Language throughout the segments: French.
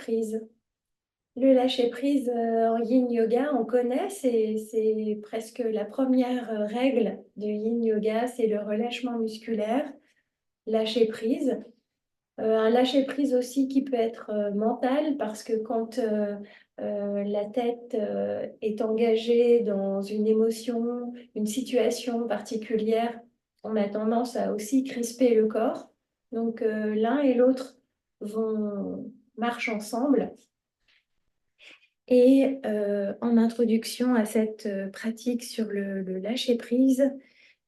lâcher-prise. Le lâcher-prise en yin yoga, on connaît, c'est presque la première règle de yin yoga, c'est le relâchement musculaire, lâcher-prise. Un lâcher-prise aussi qui peut être mental parce que quand la tête est engagée dans une émotion, une situation particulière, on a tendance à aussi crisper le corps. Donc l'un et l'autre marchent ensemble. Et en introduction à cette pratique sur le lâcher-prise,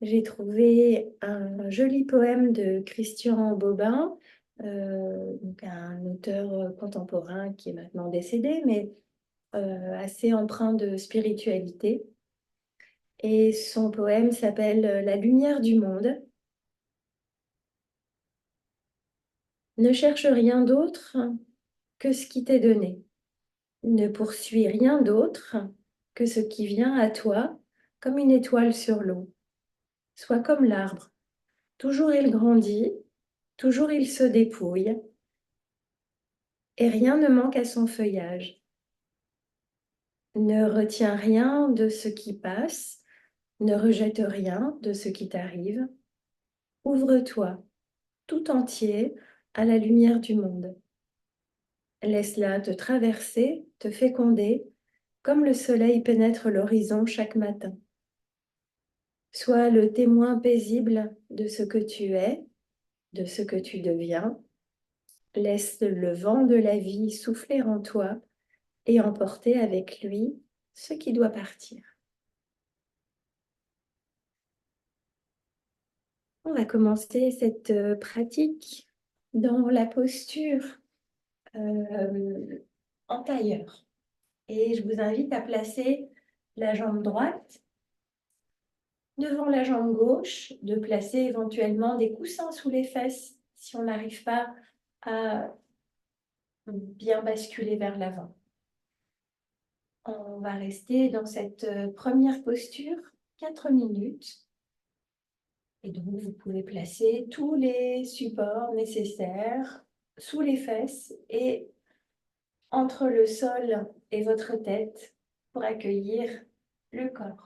j'ai trouvé un joli poème de Christian Bobin, donc un auteur contemporain qui est maintenant décédé, mais assez empreint de spiritualité. Et son poème s'appelle La lumière du monde. Ne cherche rien d'autre que ce qui t'est donné. Ne poursuis rien d'autre que ce qui vient à toi comme une étoile sur l'eau. Sois comme l'arbre. Toujours il grandit, toujours il se dépouille, et rien ne manque à son feuillage. Ne retiens rien de ce qui passe, ne rejette rien de ce qui t'arrive. Ouvre-toi tout entier à la lumière du monde. Laisse-la te traverser, te féconder, comme le soleil pénètre l'horizon chaque matin. Sois le témoin paisible de ce que tu es, de ce que tu deviens. Laisse le vent de la vie souffler en toi et emporter avec lui ce qui doit partir. On va commencer cette pratique dans la posture en tailleur. Et je vous invite à placer la jambe droite devant la jambe gauche, de placer éventuellement des coussins sous les fesses si on n'arrive pas à bien basculer vers l'avant. On va rester dans cette première posture 4 minutes. Et donc, vous pouvez placer tous les supports nécessaires sous les fesses et entre le sol et votre tête pour accueillir le corps.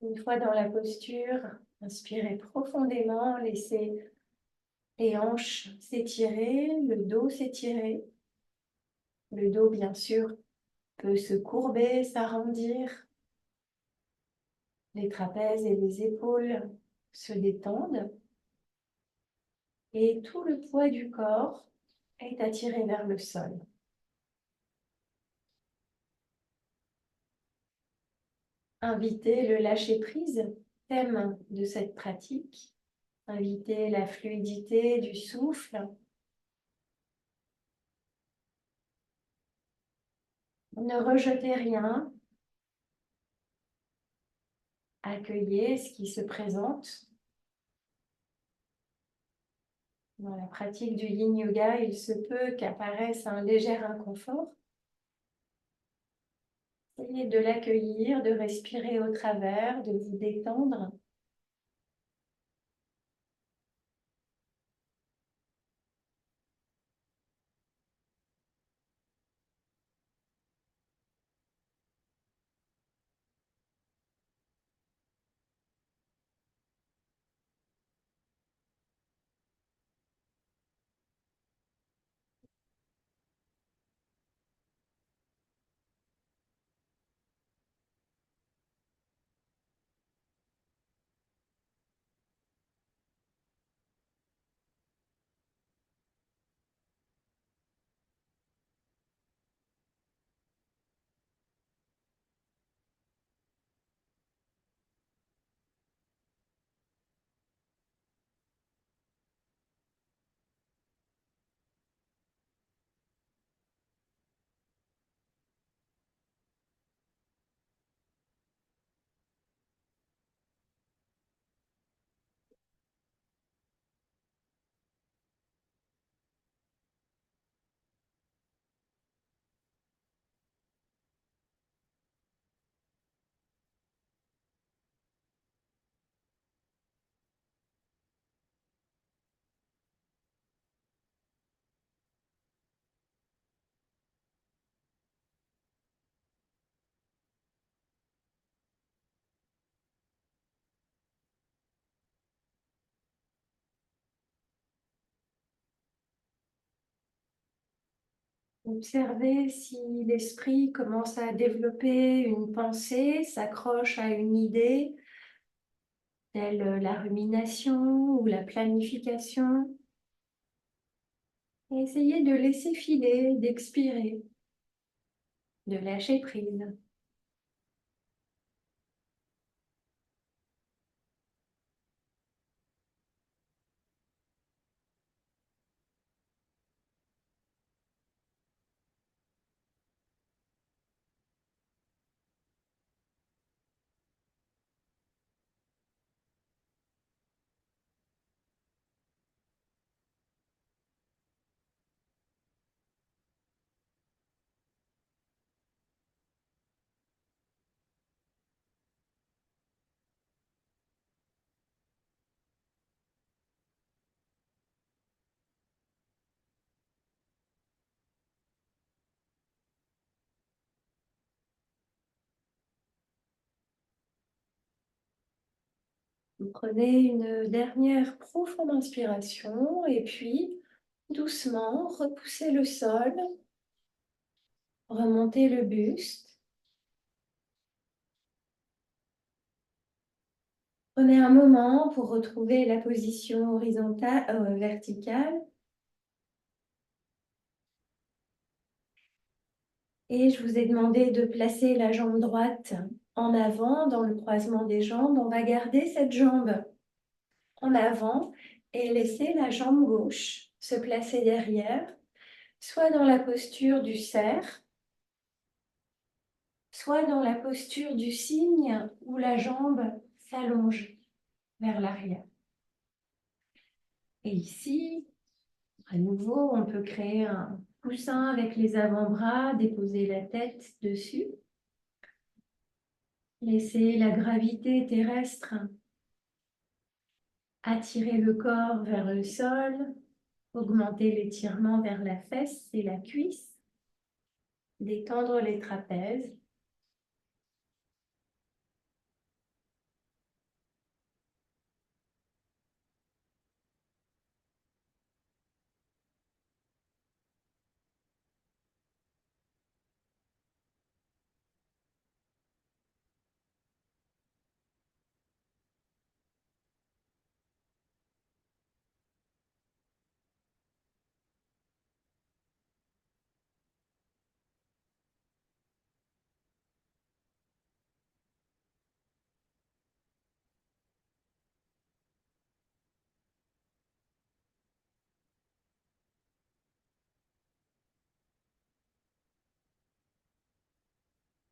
Une fois dans la posture, inspirez profondément, laissez les hanches s'étirer, le dos s'étirer. Le dos, bien sûr, peut se courber, s'arrondir. Les trapèzes et les épaules se détendent. Et tout le poids du corps est attiré vers le sol. Invitez le lâcher-prise, thème de cette pratique. Invitez la fluidité du souffle. Ne rejetez rien. Accueillez ce qui se présente. Dans la pratique du yin yoga, il se peut qu'apparaisse un léger inconfort. Essayez de l'accueillir, de respirer au travers, de vous détendre. Observez si l'esprit commence à développer une pensée, s'accroche à une idée, telle la rumination ou la planification. Et essayez de laisser filer, d'expirer, de lâcher prise. Vous prenez une dernière profonde inspiration et puis doucement repoussez le sol, remontez le buste. Prenez un moment pour retrouver la position horizontale, verticale. Et je vous ai demandé de placer la jambe droite en avant dans le croisement des jambes. On va garder cette jambe en avant et laisser la jambe gauche se placer derrière, soit dans la posture du cerf, soit dans la posture du cygne où la jambe s'allonge vers l'arrière. Et ici, à nouveau, on peut créer un coussin avec les avant-bras, déposer la tête dessus. Laisser la gravité terrestre attirer le corps vers le sol, augmenter l'étirement vers la fesse et la cuisse, détendre les trapèzes.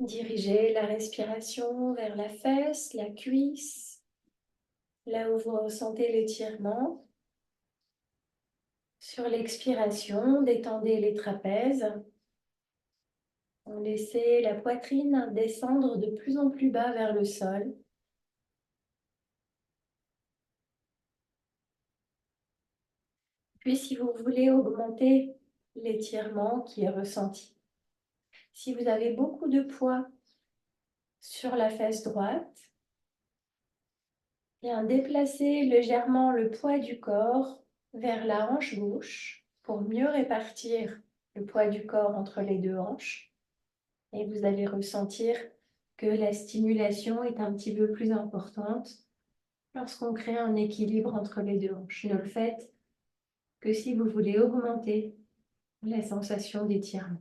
Dirigez la respiration vers la fesse, la cuisse, là où vous ressentez l'étirement. Sur l'expiration, détendez les trapèzes. Laissez la poitrine descendre de plus en plus bas vers le sol. Puis, si vous voulez augmenter l'étirement qui est ressenti, si vous avez beaucoup de poids sur la fesse droite, bien déplacez légèrement le poids du corps vers la hanche gauche pour mieux répartir le poids du corps entre les deux hanches. Et vous allez ressentir que la stimulation est un petit peu plus importante lorsqu'on crée un équilibre entre les deux hanches. Ne le faites que si vous voulez augmenter la sensation d'étirement.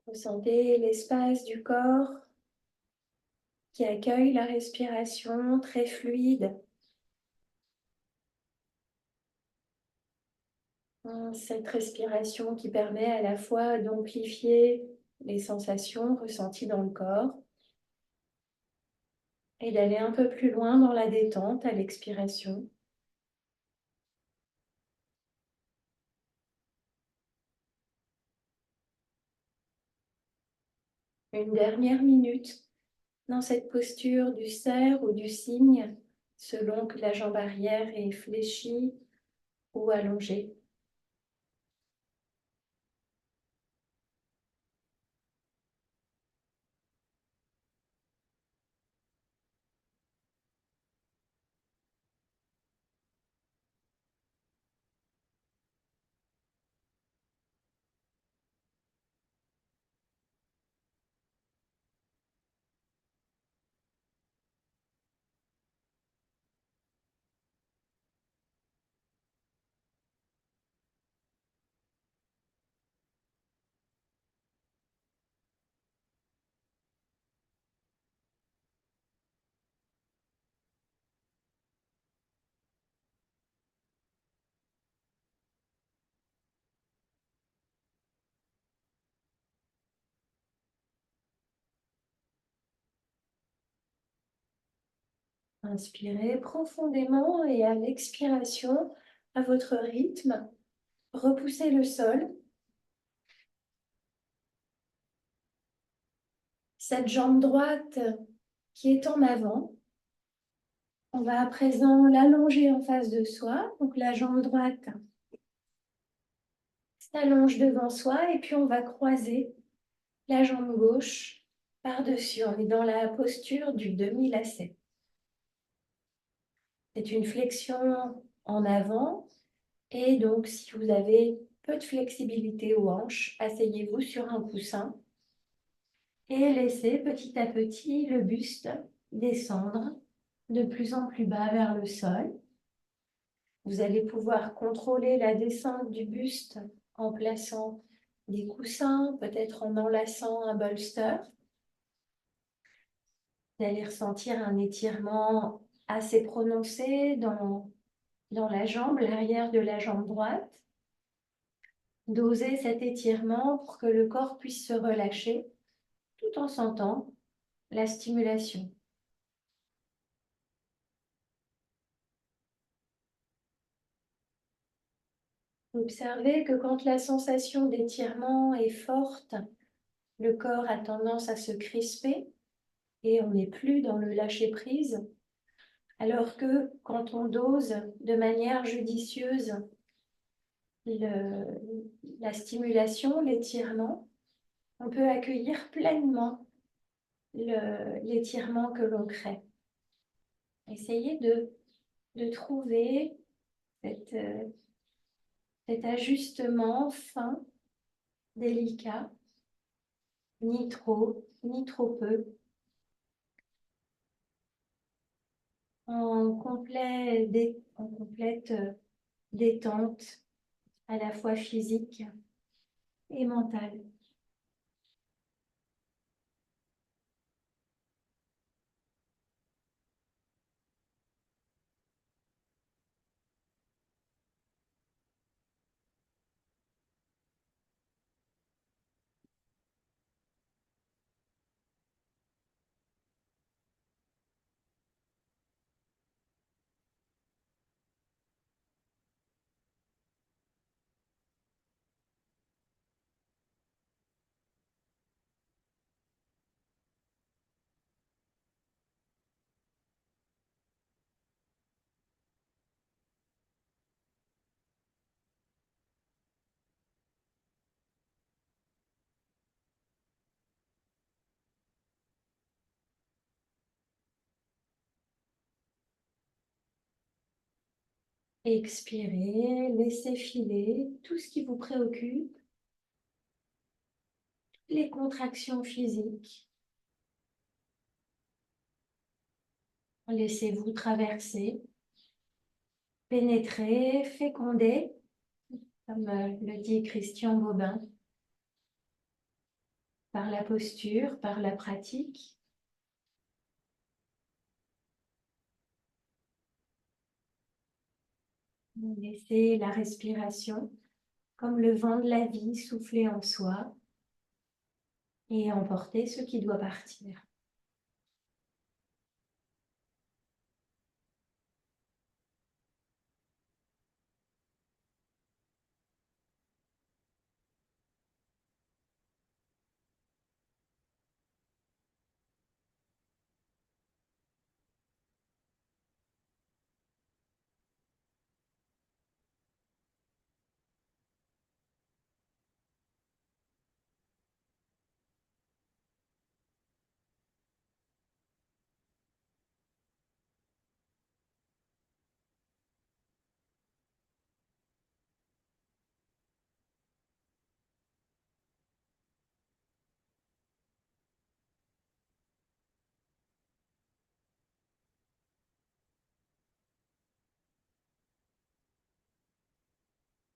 Ressentez l'espace du corps qui accueille la respiration très fluide. Cette respiration qui permet à la fois d'amplifier les sensations ressenties dans le corps et d'aller un peu plus loin dans la détente à l'expiration. Une dernière minute dans cette posture du cerf ou du cygne, selon que la jambe arrière est fléchie ou allongée. Inspirez profondément et à l'expiration, à votre rythme, repoussez le sol. Cette jambe droite qui est en avant, on va à présent l'allonger en face de soi. Donc la jambe droite s'allonge devant soi et puis on va croiser la jambe gauche par-dessus. On est dans la posture du demi-lacet. C'est une flexion en avant et donc si vous avez peu de flexibilité aux hanches, asseyez-vous sur un coussin et laissez petit à petit le buste descendre de plus en plus bas vers le sol. Vous allez pouvoir contrôler la descente du buste en plaçant des coussins, peut-être en enlaçant un bolster. Vous allez ressentir un étirement assez prononcé dans la jambe, l'arrière de la jambe droite. Dosez cet étirement pour que le corps puisse se relâcher tout en sentant la stimulation. Observez que quand la sensation d'étirement est forte, le corps a tendance à se crisper et on n'est plus dans le lâcher-prise, alors que quand on dose de manière judicieuse la stimulation, l'étirement, on peut accueillir pleinement l'étirement que l'on crée. Essayez de trouver cet ajustement fin, délicat, ni trop, ni trop peu, en complète détente à la fois physique et mentale. Expirez, laissez filer tout ce qui vous préoccupe, les contractions physiques. Laissez-vous traverser, pénétrer, féconder, comme le dit Christian Bobin, par la posture, par la pratique. Laissez la respiration comme le vent de la vie souffler en soi et emporter ce qui doit partir.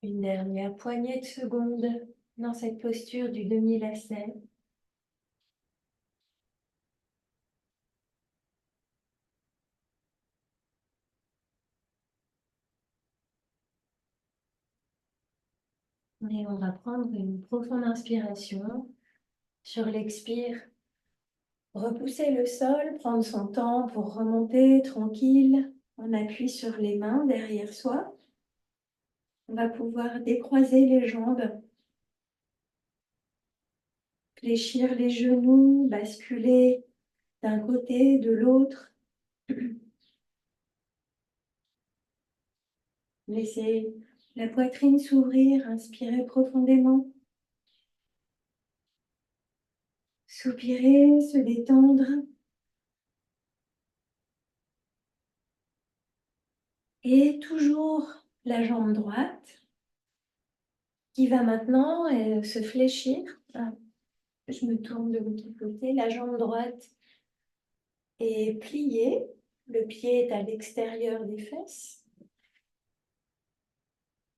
Une dernière poignée de secondes dans cette posture du demi-lacet. Et on va prendre une profonde inspiration. Sur l'expire, repousser le sol, prendre son temps pour remonter tranquille. On appuie sur les mains derrière soi. On va pouvoir décroiser les jambes, fléchir les genoux, basculer d'un côté, de l'autre. Laissez la poitrine s'ouvrir, inspirez profondément. Soupirer, se détendre. Et toujours la jambe droite qui va maintenant se fléchir. Ah, je me tourne de l'autre côté. La jambe droite est pliée. Le pied est à l'extérieur des fesses.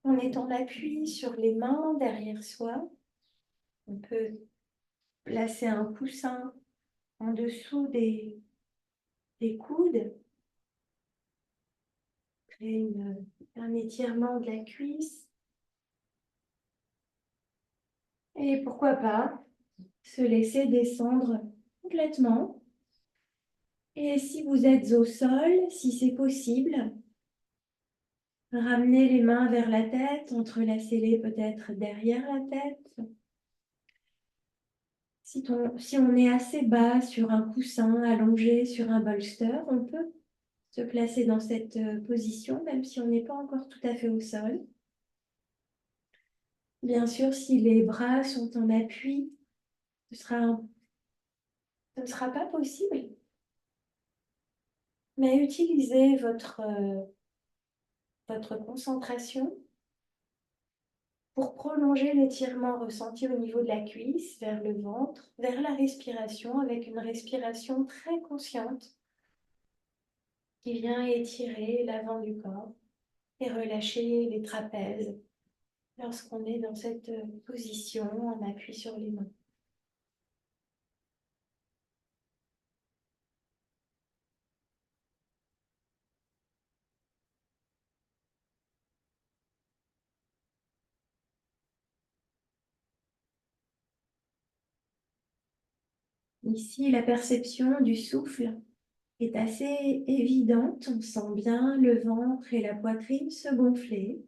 On est en appui sur les mains derrière soi. On peut placer un coussin en dessous des coudes. Créer un étirement de la cuisse. Et pourquoi pas se laisser descendre complètement. Et si vous êtes au sol, si c'est possible, ramenez les mains vers la tête, entrelacez-les peut-être derrière la tête. Si on est assez bas sur un coussin, allongé sur un bolster, on peut se placer dans cette position, même si on n'est pas encore tout à fait au sol. Bien sûr, si les bras sont en appui, ce ne sera pas possible. Mais utilisez votre concentration pour prolonger l'étirement ressenti au niveau de la cuisse, vers le ventre, vers la respiration, avec une respiration très consciente qui vient étirer l'avant du corps et relâcher les trapèzes lorsqu'on est dans cette position en appui sur les mains. Ici, la perception du souffle est assez évidente. On sent bien le ventre et la poitrine se gonfler.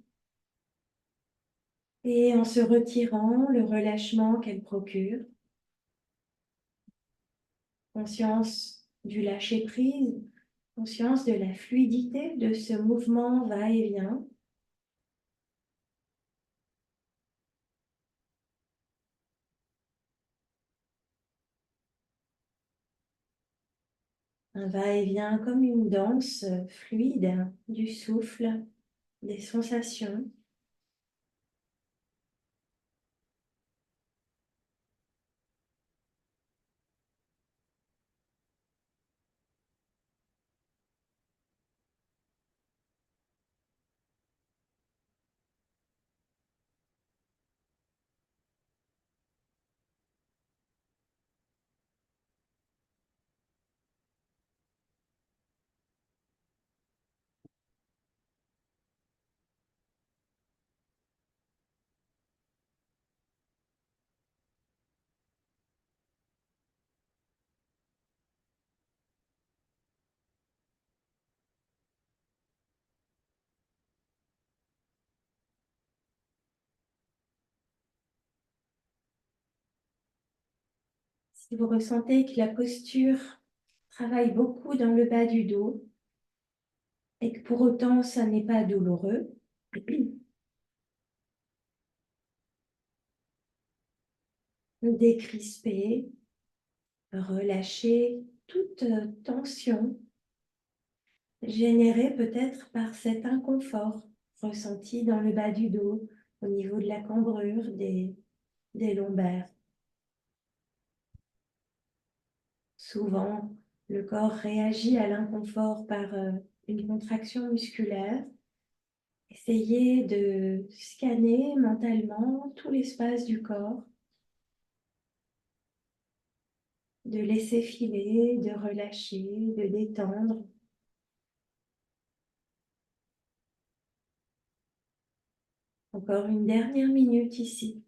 Et en se retirant, le relâchement qu'elle procure. Conscience du lâcher-prise, conscience de la fluidité de ce mouvement va-et-vient. Un va-et-vient comme une danse fluide du souffle, des sensations. Si vous ressentez que la posture travaille beaucoup dans le bas du dos et que pour autant ça n'est pas douloureux, décrisper, relâcher toute tension générée peut-être par cet inconfort ressenti dans le bas du dos, au niveau de la cambrure des lombaires. Souvent, le corps réagit à l'inconfort par une contraction musculaire. Essayez de scanner mentalement tout l'espace du corps, de laisser filer, de relâcher, de détendre. Encore une dernière minute ici.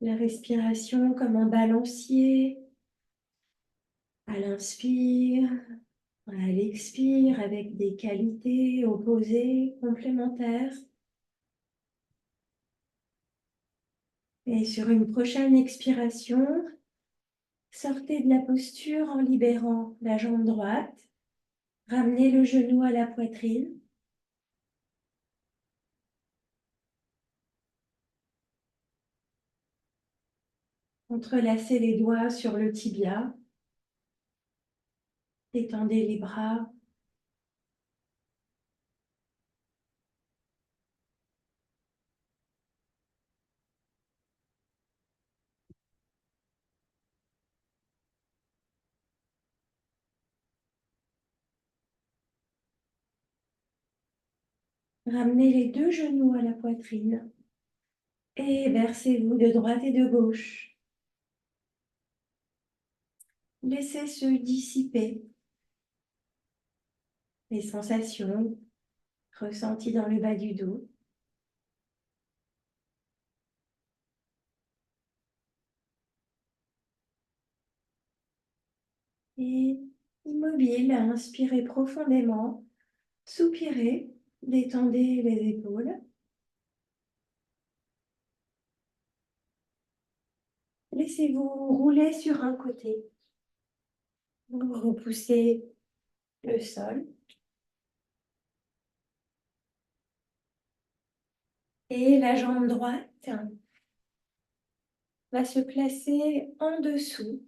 La respiration comme un balancier à l'inspire, à l'expire avec des qualités opposées, complémentaires. Et sur une prochaine expiration, sortez de la posture en libérant la jambe droite. Ramenez le genou à la poitrine. Entrelacez les doigts sur le tibia. Détendez les bras. Ramenez les deux genoux à la poitrine. Et versez-vous de droite et de gauche. Laissez se dissiper les sensations ressenties dans le bas du dos. Et immobile, inspirez profondément, soupirez, détendez les épaules. Laissez-vous rouler sur un côté. Vous repoussez le sol. Et la jambe droite va se placer en dessous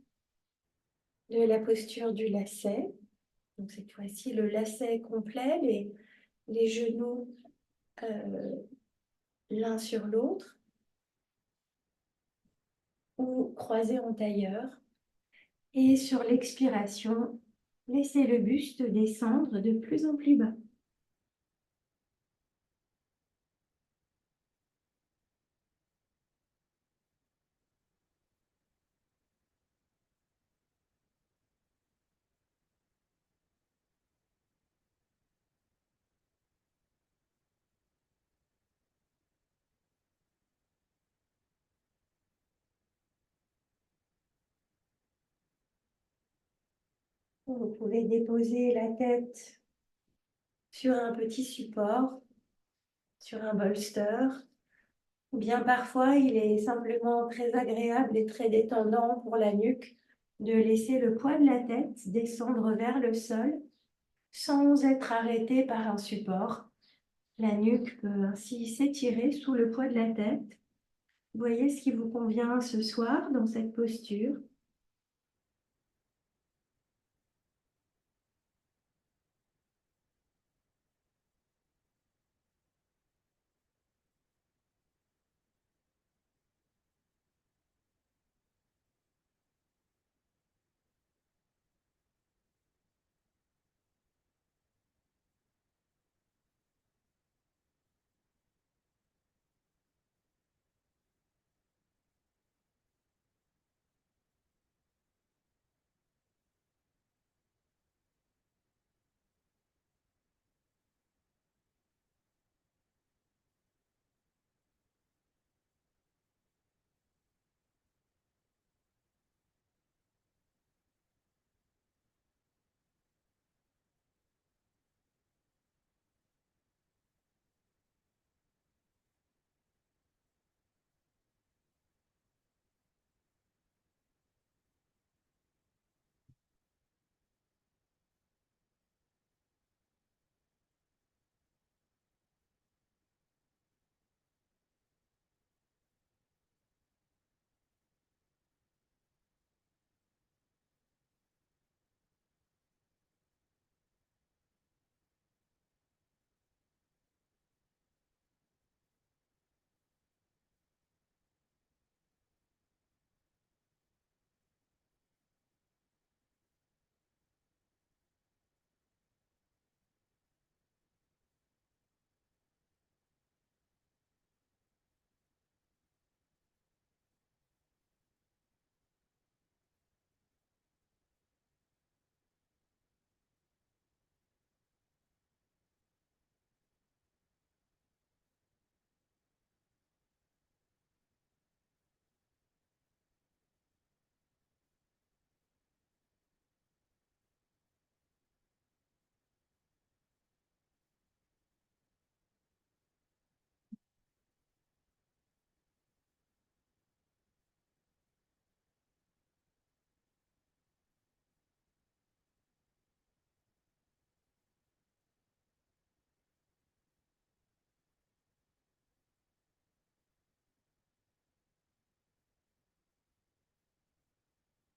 de la posture du lacet. Donc cette fois-ci, le lacet complet, les genoux l'un sur l'autre ou croisés en tailleur. Et sur l'expiration, laissez le buste descendre de plus en plus bas. Vous pouvez déposer la tête sur un petit support, sur un bolster. Ou bien parfois, il est simplement très agréable et très détendant pour la nuque de laisser le poids de la tête descendre vers le sol sans être arrêté par un support. La nuque peut ainsi s'étirer sous le poids de la tête. Voyez ce qui vous convient ce soir dans cette posture.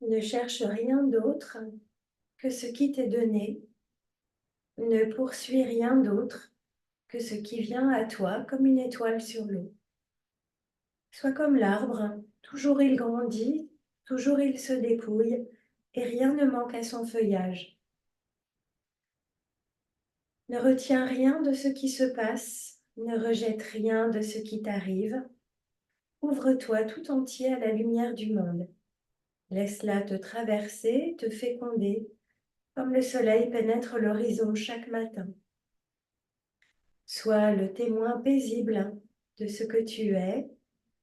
Ne cherche rien d'autre que ce qui t'est donné. Ne poursuis rien d'autre que ce qui vient à toi comme une étoile sur l'eau. Sois comme l'arbre, toujours il grandit, toujours il se dépouille, et rien ne manque à son feuillage. Ne retiens rien de ce qui se passe, ne rejette rien de ce qui t'arrive. Ouvre-toi tout entier à la lumière du monde. Laisse-la te traverser, te féconder, comme le soleil pénètre l'horizon chaque matin. Sois le témoin paisible de ce que tu es,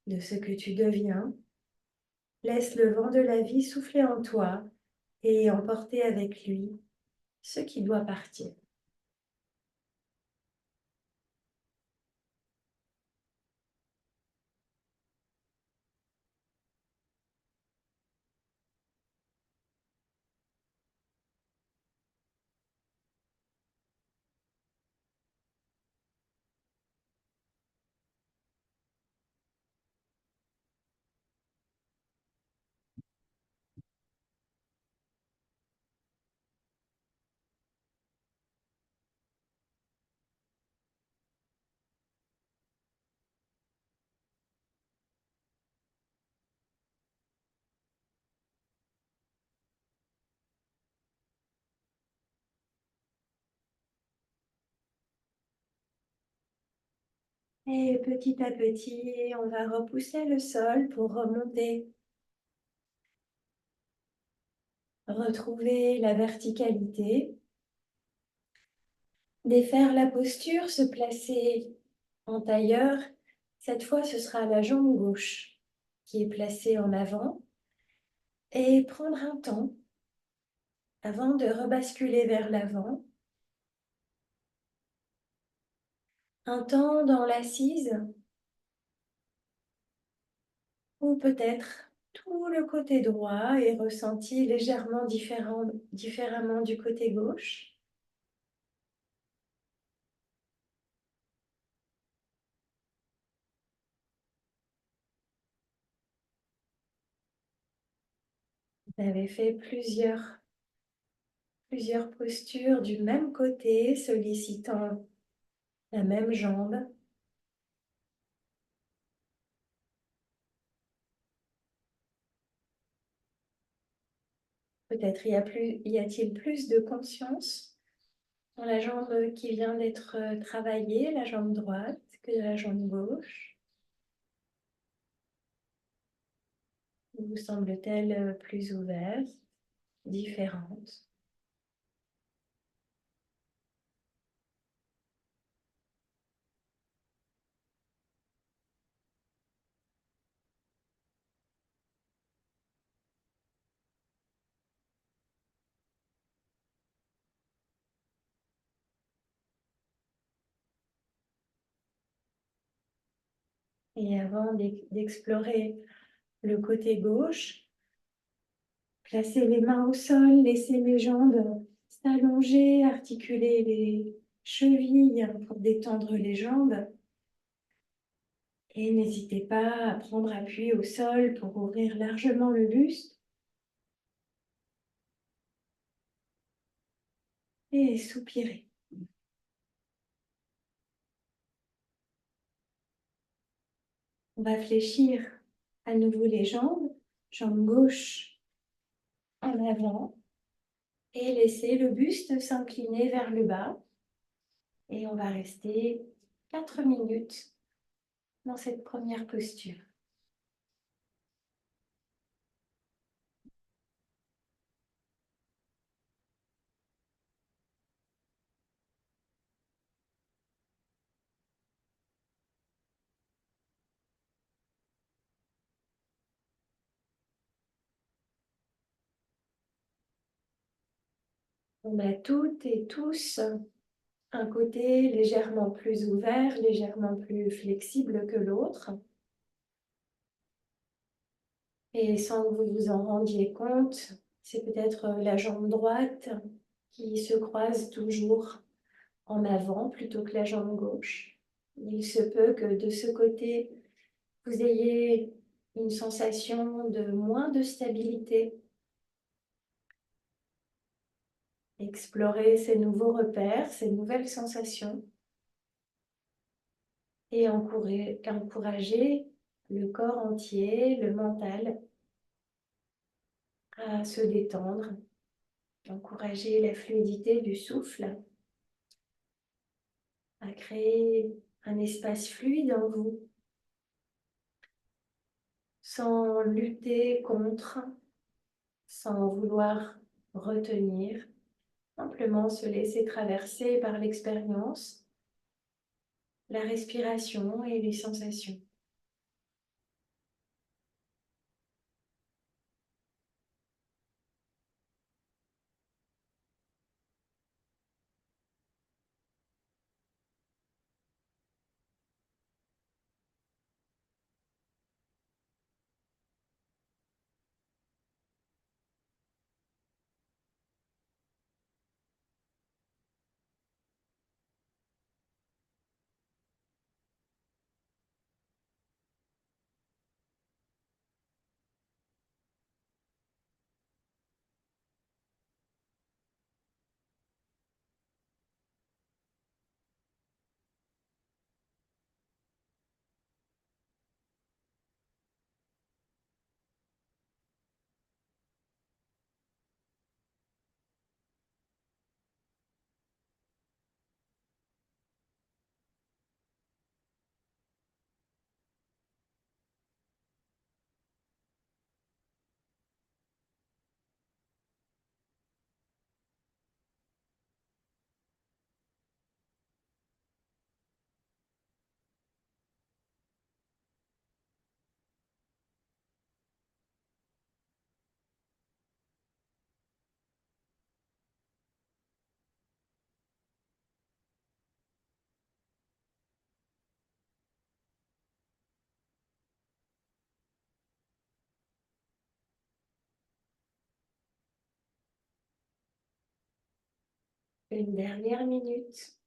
de ce que tu deviens. Laisse le vent de la vie souffler en toi et emporter avec lui ce qui doit partir. Et petit à petit, on va repousser le sol pour remonter, retrouver la verticalité, défaire la posture, se placer en tailleur. Cette fois, ce sera la jambe gauche qui est placée en avant et prendre un temps avant de rebasculer vers l'avant. Un temps dans l'assise ou peut-être tout le côté droit est ressenti légèrement différemment du côté gauche. Vous avez fait plusieurs postures du même côté, sollicitant la même jambe. Peut-être y a-t-il plus de conscience dans la jambe qui vient d'être travaillée, la jambe droite, que la jambe gauche? Vous semble-t-elle plus ouverte, différente? Et avant d'explorer le côté gauche, placez les mains au sol, laissez les jambes s'allonger, articuler les chevilles pour détendre les jambes. Et n'hésitez pas à prendre appui au sol pour ouvrir largement le buste et soupirer. On va fléchir à nouveau les jambes, jambe gauche en avant et laisser le buste s'incliner vers le bas. Et on va rester 4 minutes dans cette première posture. On a toutes et tous un côté légèrement plus ouvert, légèrement plus flexible que l'autre. Et sans que vous vous en rendiez compte, c'est peut-être la jambe droite qui se croise toujours en avant plutôt que la jambe gauche. Il se peut que de ce côté, vous ayez une sensation de moins de stabilité Explorer ces nouveaux repères, ces nouvelles sensations et encourager le corps entier, le mental à se détendre, encourager la fluidité du souffle, à créer un espace fluide en vous, sans lutter contre, sans vouloir retenir, simplement se laisser traverser par l'expérience, la respiration et les sensations. Une dernière minute.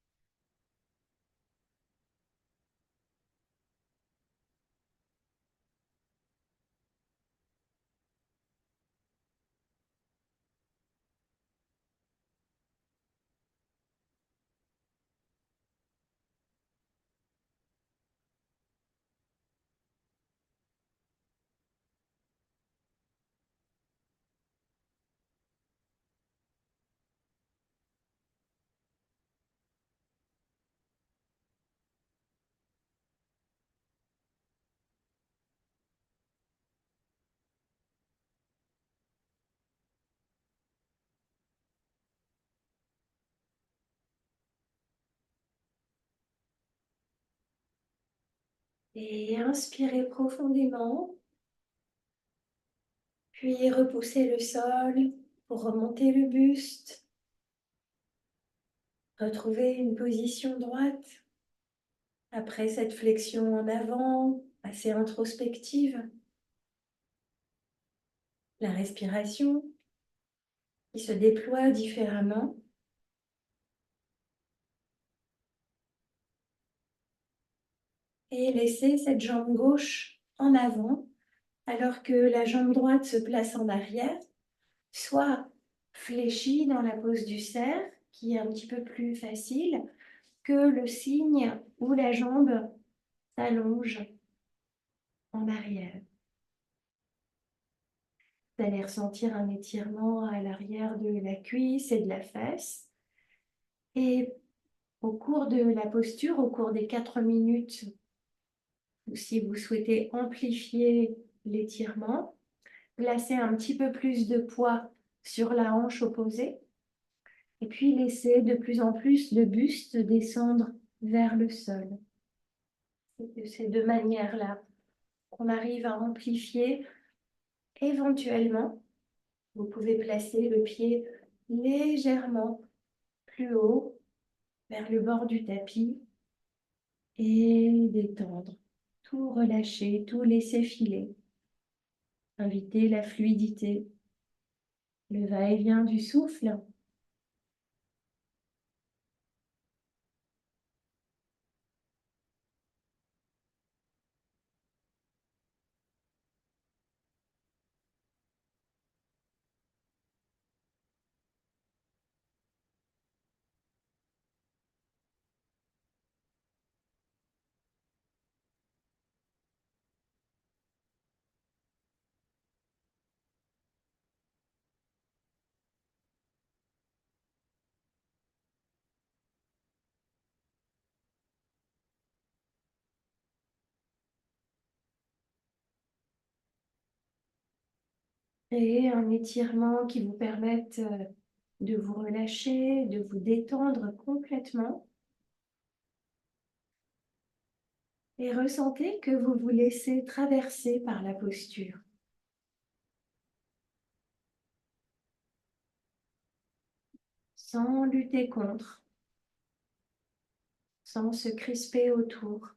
Et inspirez profondément, puis repoussez le sol pour remonter le buste. Retrouvez une position droite après cette flexion en avant, assez introspective. La respiration qui se déploie différemment. Et laissez cette jambe gauche en avant alors que la jambe droite se place en arrière, soit fléchie dans la pose du cerf, qui est un petit peu plus facile, que le signe où la jambe s'allonge en arrière. Vous allez ressentir un étirement à l'arrière de la cuisse et de la fesse. Et au cours de la posture, au cours des 4 minutes, ou si vous souhaitez amplifier l'étirement, placez un petit peu plus de poids sur la hanche opposée et puis laissez de plus en plus le buste descendre vers le sol. C'est de ces deux manières-là qu'on arrive à amplifier. Éventuellement, vous pouvez placer le pied légèrement plus haut vers le bord du tapis et détendre. Tout relâcher, tout laisser filer. Inviter la fluidité, le va-et-vient du souffle. Créez un étirement qui vous permette de vous relâcher, de vous détendre complètement. Et ressentez que vous vous laissez traverser par la posture. Sans lutter contre, sans se crisper autour.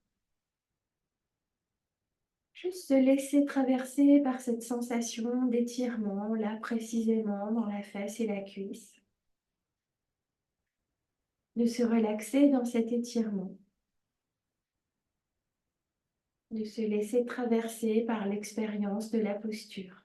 Juste se laisser traverser par cette sensation d'étirement, là précisément dans la fesse et la cuisse. De se relaxer dans cet étirement. De se laisser traverser par l'expérience de la posture.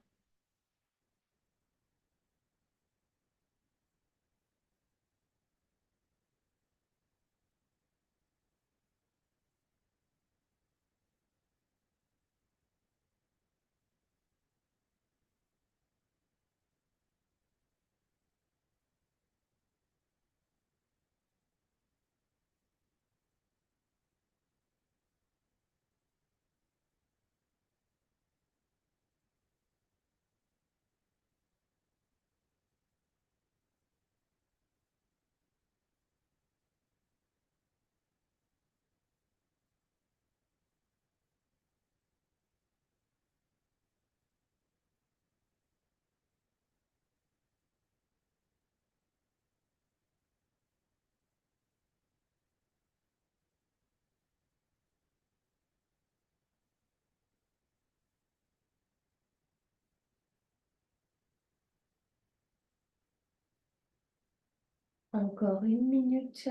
Encore 1 minute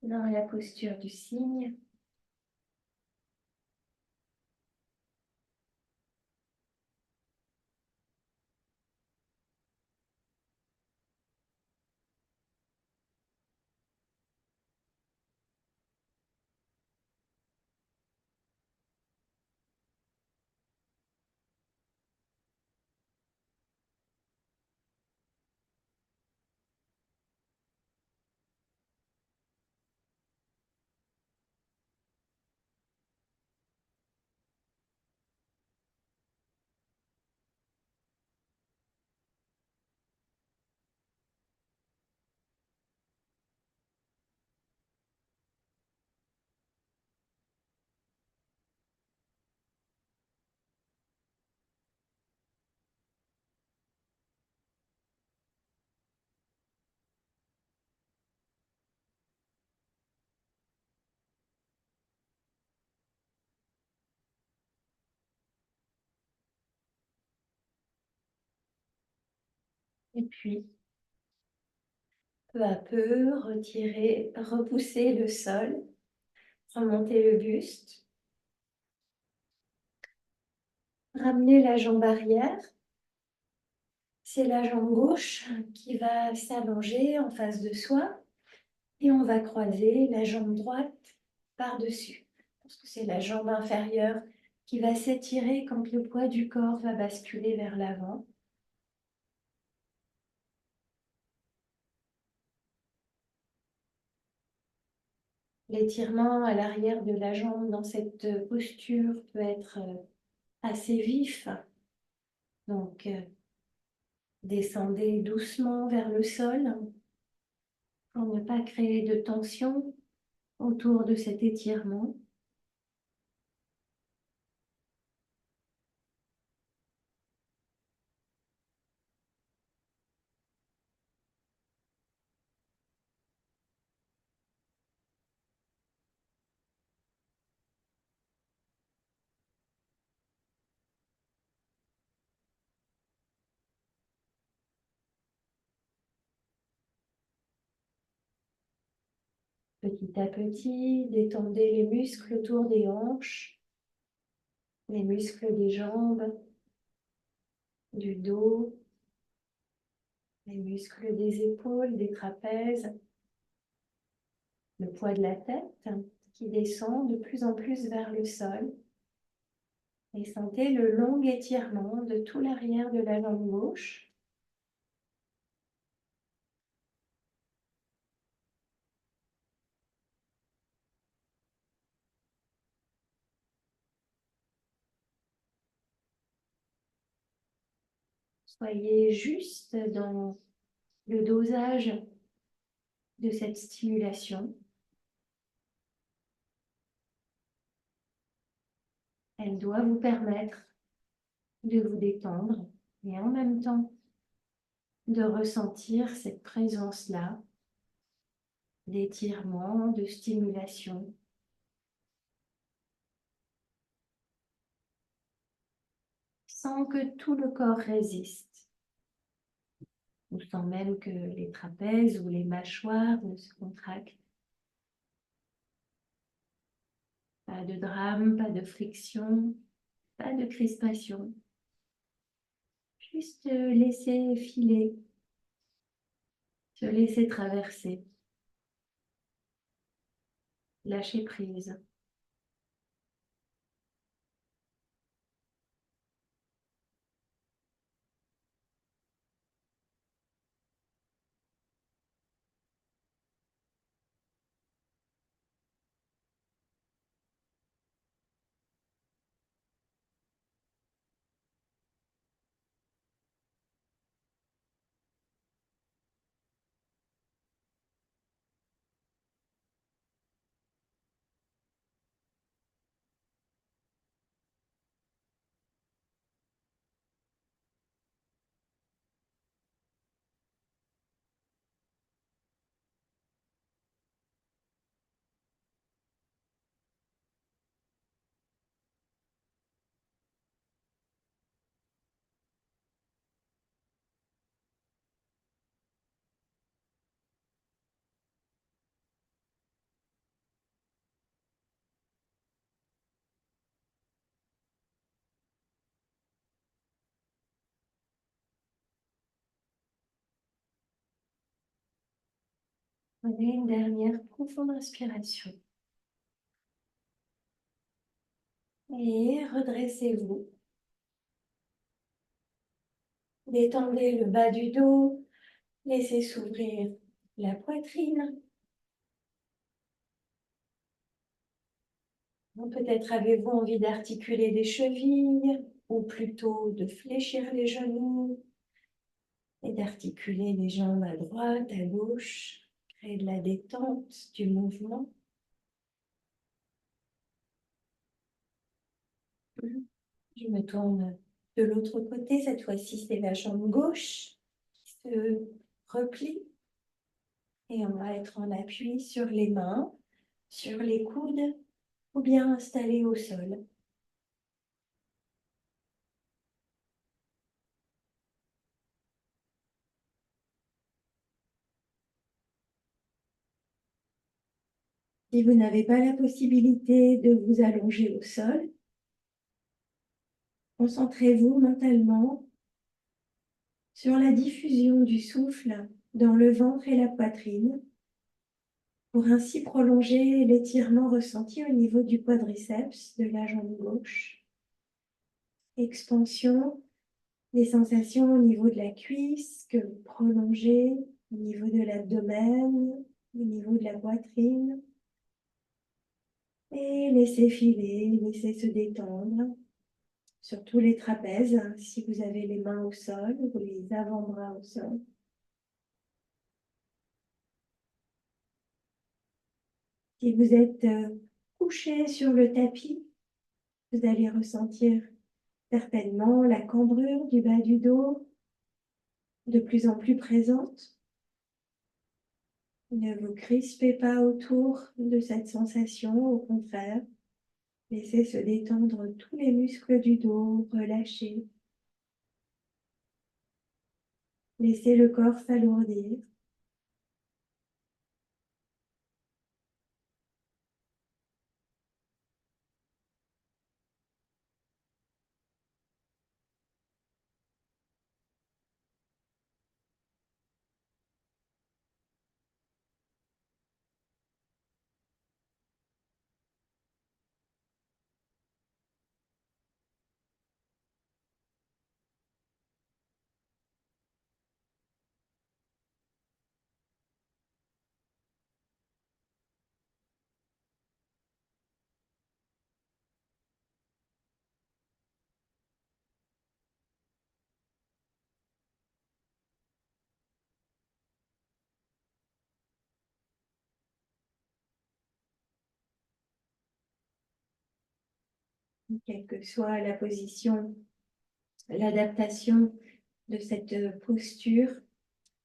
dans la posture du cygne. Et puis, peu à peu, retirez, repoussez le sol, remontez le buste. Ramenez la jambe arrière. C'est la jambe gauche qui va s'allonger en face de soi et on va croiser la jambe droite par-dessus. Parce que c'est la jambe inférieure qui va s'étirer quand le poids du corps va basculer vers l'avant. L'étirement à l'arrière de la jambe dans cette posture peut être assez vif. Donc, descendez doucement vers le sol pour ne pas créer de tension autour de cet étirement. Petit à petit, détendez les muscles autour des hanches, les muscles des jambes, du dos, les muscles des épaules, des trapèzes, le poids de la tête qui descend de plus en plus vers le sol. Et sentez le long étirement de tout l'arrière de la jambe gauche. Soyez juste dans le dosage de cette stimulation. Elle doit vous permettre de vous détendre et en même temps de ressentir cette présence-là d'étirement, de stimulation. Sans que tout le corps résiste, ou sans même que les trapèzes ou les mâchoires ne se contractent. Pas de drame, pas de friction, pas de crispation. Juste laisser filer, se laisser traverser, lâcher prise. Prenez une dernière profonde inspiration. Et redressez-vous. Détendez le bas du dos. Laissez s'ouvrir la poitrine. Peut-être avez-vous envie d'articuler les chevilles ou plutôt de fléchir les genoux et d'articuler les jambes à droite, à gauche, créer de la détente, du mouvement. Je me tourne de l'autre côté, cette fois-ci c'est la jambe gauche qui se replie et on va être en appui sur les mains, sur les coudes ou bien installé au sol. Si vous n'avez pas la possibilité de vous allonger au sol, concentrez-vous mentalement sur la diffusion du souffle dans le ventre et la poitrine pour ainsi prolonger l'étirement ressenti au niveau du quadriceps de la jambe gauche. Expansion des sensations au niveau de la cuisse que vous prolongez au niveau de l'abdomen, au niveau de la poitrine. Et laissez filer, laissez se détendre. Surtout les trapèzes, si vous avez les mains au sol ou les avant-bras au sol. Si vous êtes couché sur le tapis, vous allez ressentir certainement la cambrure du bas du dos de plus en plus présente. Ne vous crispez pas autour de cette sensation, au contraire. Laissez se détendre tous les muscles du dos, relâchez. Laissez le corps s'alourdir. quelle que soit la position, l'adaptation de cette posture.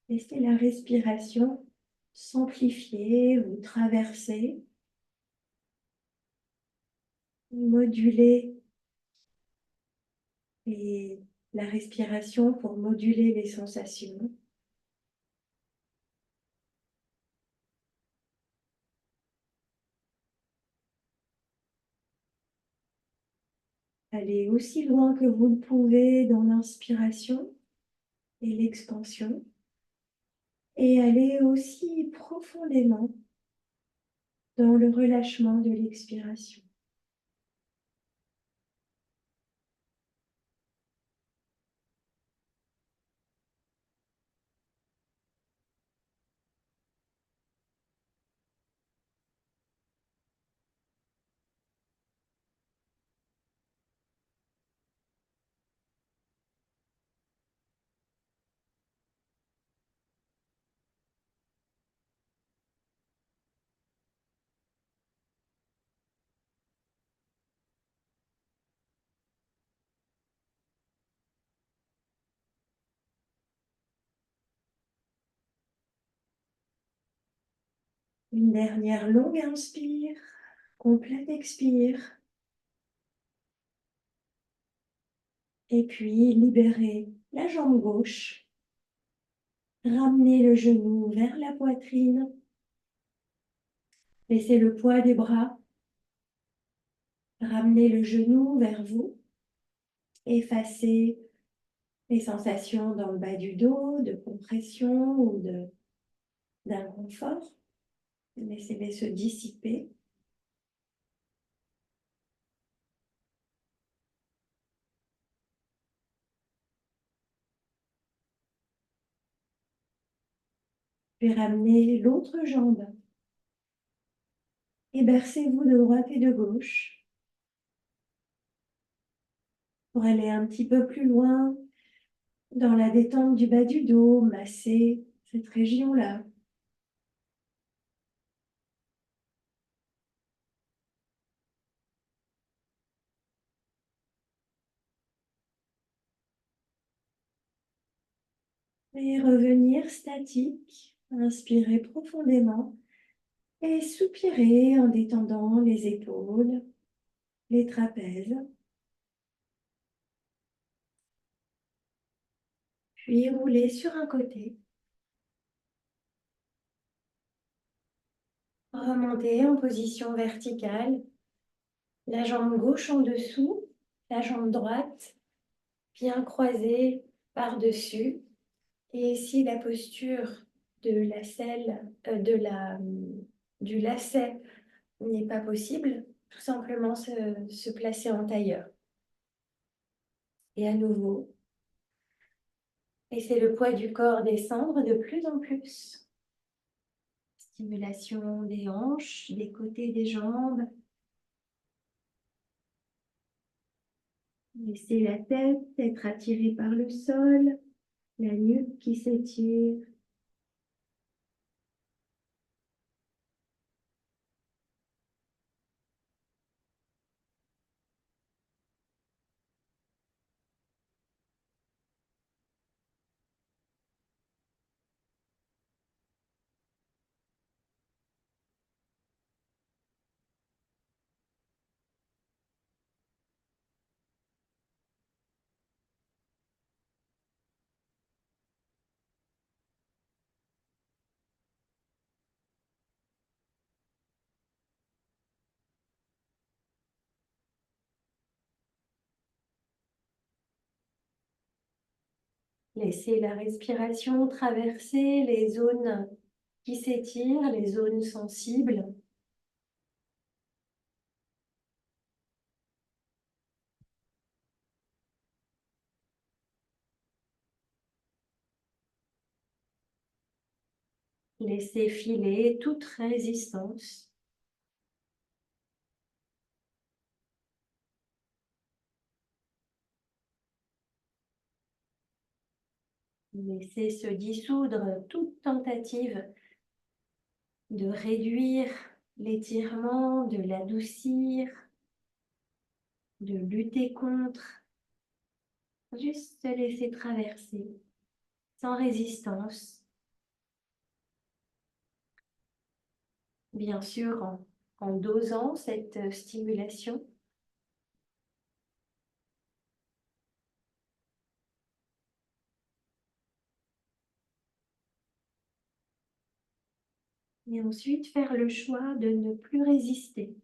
Laissez la respiration s'amplifier ou traverser, moduler et la respiration pour moduler les sensations. Allez aussi loin que vous le pouvez dans l'inspiration et l'expansion. Et allez aussi profondément dans le relâchement de l'expiration. Une dernière longue inspire, complète expire. Et puis libérez la jambe gauche. Ramenez le genou vers la poitrine. Laissez le poids des bras. Ramenez le genou vers vous. Effacez les sensations dans le bas du dos, de compression ou d'inconfort. Laissez-les se dissiper. Puis ramenez l'autre jambe. Et bercez-vous de droite et de gauche pour aller un petit peu plus loin dans la détente du bas du dos, masser cette région-là. Et revenir statique, inspirez profondément et soupirez en détendant les épaules, les trapèzes. Puis roulez sur un côté. Remontez en position verticale, la jambe gauche en dessous, la jambe droite bien croisée par-dessus. Et si la posture de la selle, du lacet n'est pas possible, tout simplement se placer en tailleur. Et à nouveau, laissez le poids du corps descendre de plus en plus. Stimulation des hanches, des côtés des jambes. Laissez la tête être attirée par le sol, la nuque qui s'étire. Laissez la respiration traverser les zones qui s'étirent, les zones sensibles. Laissez filer toute résistance. Laissez se dissoudre toute tentative de réduire l'étirement, de l'adoucir. de lutter contre, juste se laisser traverser sans résistance, bien sûr en dosant cette stimulation. Et ensuite faire le choix de ne plus résister.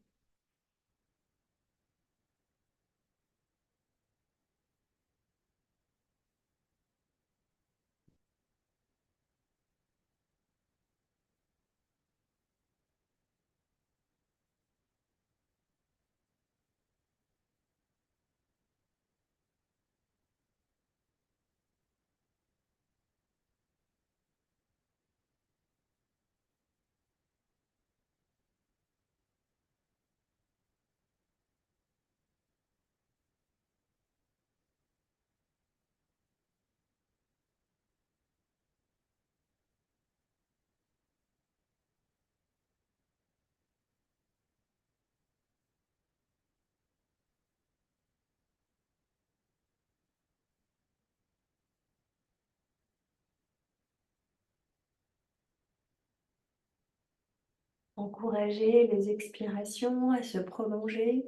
Encourager les expirations à se prolonger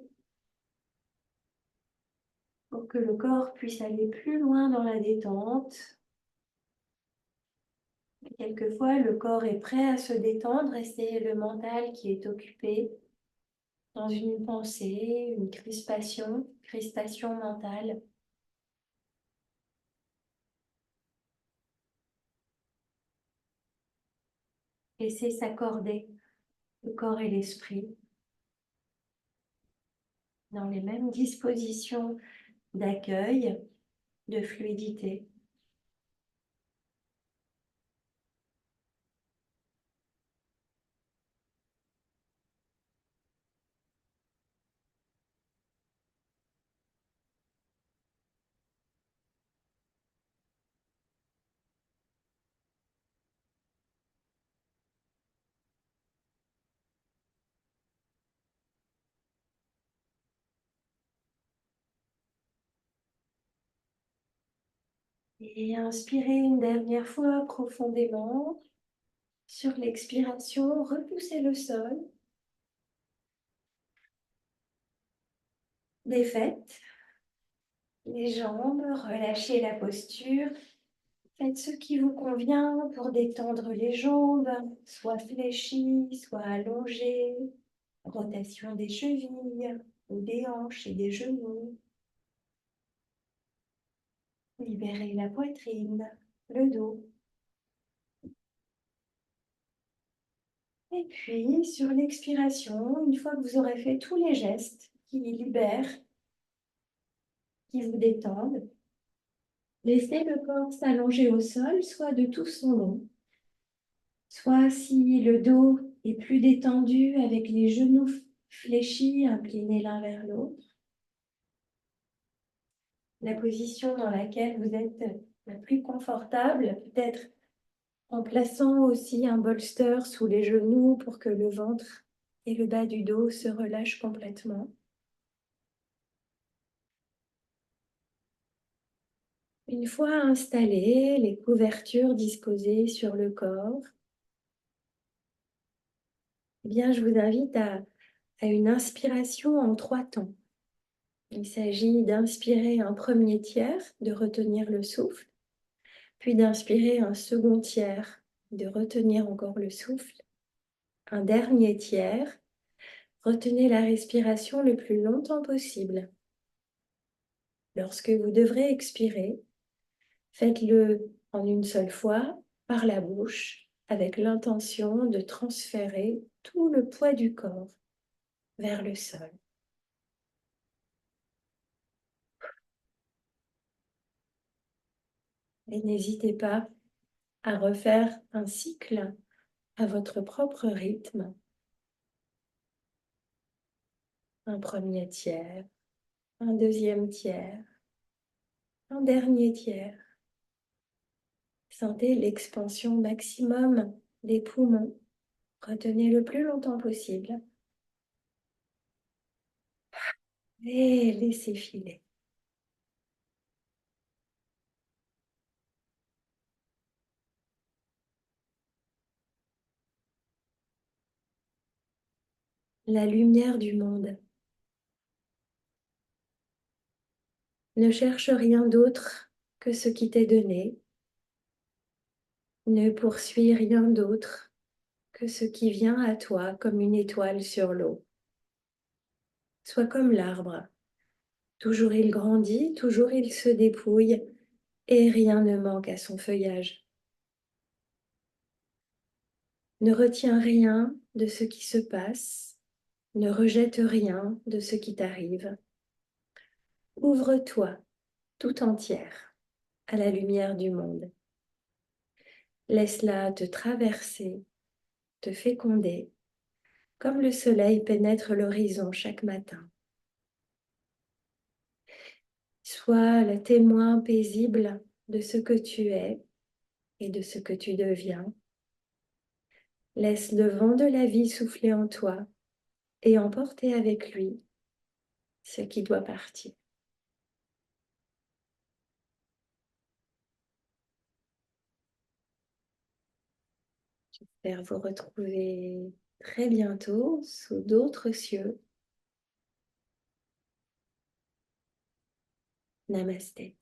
pour que le corps puisse aller plus loin dans la détente. Et quelquefois, le corps est prêt à se détendre et c'est le mental qui est occupé dans une pensée, une crispation mentale. Laisser s'accorder le corps et l'esprit dans les mêmes dispositions d'accueil, de fluidité. Et inspirez une dernière fois profondément. Sur l'expiration, repoussez le sol. Défaites les jambes, relâchez la posture. Faites ce qui vous convient pour détendre les jambes, soit fléchies, soit allongées. Rotation des chevilles, ou des hanches et des genoux. Libérez la poitrine, le dos. Et puis, sur l'expiration, une fois que vous aurez fait tous les gestes qui libèrent, qui vous détendent, laissez le corps s'allonger au sol, soit de tout son long, soit si le dos est plus détendu avec les genoux fléchis, inclinés l'un vers l'autre. La position dans laquelle vous êtes la plus confortable, peut-être en plaçant aussi un bolster sous les genoux pour que le ventre et le bas du dos se relâchent complètement. Une fois installées, les couvertures disposées sur le corps, eh bien, je vous invite à une inspiration en 3 temps. Il s'agit d'inspirer un premier tiers, de retenir le souffle, puis d'inspirer un second tiers, de retenir encore le souffle, un dernier tiers, retenez la respiration le plus longtemps possible. Lorsque vous devrez expirer, faites-le en une seule fois par la bouche avec l'intention de transférer tout le poids du corps vers le sol. Et n'hésitez pas à refaire un cycle à votre propre rythme. Un premier tiers, un deuxième tiers, un dernier tiers. Sentez l'expansion maximum des poumons. Retenez le plus longtemps possible. et laissez filer. La lumière du monde. Ne cherche rien d'autre que ce qui t'est donné. Ne poursuis rien d'autre que ce qui vient à toi comme une étoile sur l'eau. Sois comme l'arbre. Toujours il grandit, toujours il se dépouille, et rien ne manque à son feuillage. Ne retiens rien de ce qui se passe, ne rejette rien de ce qui t'arrive. Ouvre-toi tout entière à la lumière du monde. Laisse-la te traverser, te féconder, comme le soleil pénètre l'horizon chaque matin. Sois le témoin paisible de ce que tu es et de ce que tu deviens. Laisse le vent de la vie souffler en toi et emporter avec lui ce qui doit partir. J'espère vous retrouver très bientôt sous d'autres cieux. Namasté.